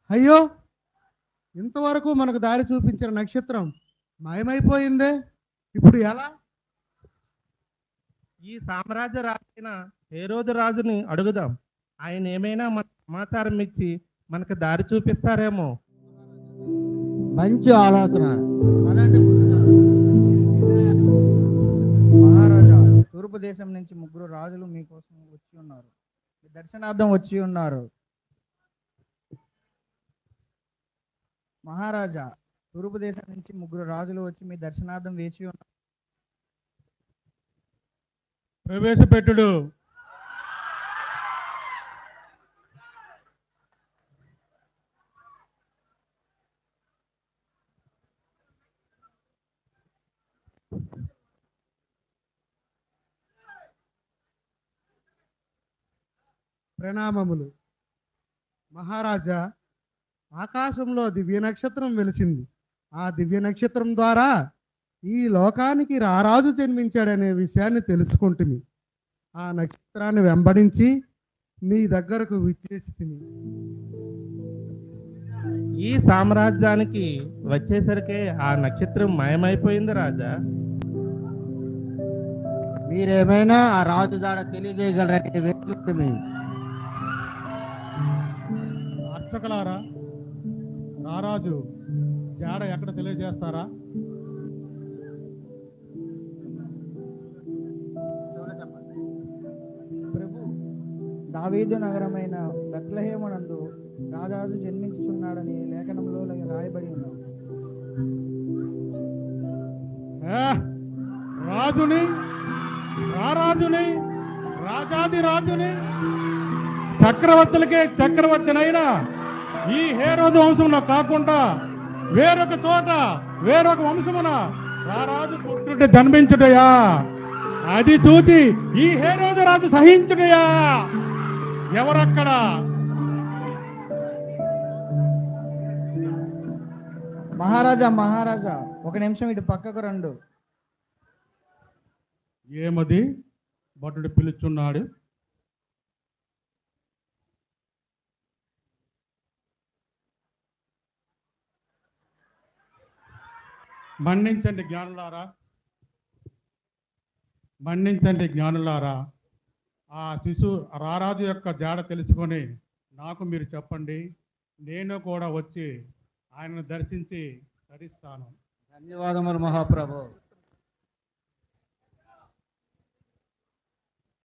అయ్యో, ఇంతవరకు మనకు దారి చూపించిన నక్షత్రం మాయమైపోయిందే. ఇప్పుడు ఎలా? ఈ సామ్రాజ్య రాజైన హేరోదు రాజుని అడుగుదాం. ఆయన ఏమైనా మన సమాచారం ఇచ్చి మనకు దారి చూపిస్తారేమో. మంచి ఆలోచన. అదండి ముందుగా. మహారాజా, తూర్పు దేశం నుంచి ముగ్గురు రాజులు మీకోసం వచ్చి ఉన్నారు. మీ దర్శనార్థం వచ్చి ఉన్నారు. మహారాజా, తూర్పు దేశం నుంచి ముగ్గురు రాజులు వచ్చి మీ దర్శనార్థం వేచి ఉన్నారు. ప్రవేశపెట్టుడు. ప్రణామములు మహారాజా. ఆకాశంలో దివ్య నక్షత్రం వెలిసింది. ఆ దివ్య నక్షత్రం ద్వారా ఈ లోకానికి రారాజు జన్మించాడనే విషయాన్ని తెలుసుకుంటుంది. ఆ నక్షత్రాన్ని వెంబడించి మీ దగ్గరకు విచ్చేస్తుంది. ఈ సామ్రాజ్యానికి వచ్చేసరికి ఆ నక్షత్రం మాయమైపోయింది రాజా. మీరేమైనా ఆ రాజు జాడ తెలియజేయగలరని వెతుకుతుంది. అర్చకులారా, రారాజు జాడ ఎక్కడ తెలియజేస్తారా? ప్రభు, దావీదు నగరమైన బెత్లెహేమునందు రాజాజు జన్మించుచున్నాడని లేఖనంలో రాయబడి ఉంది. రాజుని, రారాజుని, రాజాది రాజుని, చక్రవర్తులకే చక్రవర్తినైనా ఈ హేరోదు వంశంలో కాకుండా వేరొక చోట వేరొక వంశమున రారాజు పుట్టుట జన్మించుటయా? అది చూచి ఈ హేరోదు రాజు సహించుటయా? ఎవరక్కడ? మహారాజా, మహారాజా, ఒక నిమిషం ఇటు పక్కకు రండు. ఏమది? భటుడు పిలుచున్నాడు. మన్నించండి జ్ఞానులారా, మన్నించండి జ్ఞానులారా. ఆ రారాజు యొక్క జాడ తెలుసుకొని నాకు మీరు చెప్పండి. నేను కూడా వచ్చి ఆయనను దర్శించి తరిస్తాను. ధన్యవాదములు మహాప్రభు.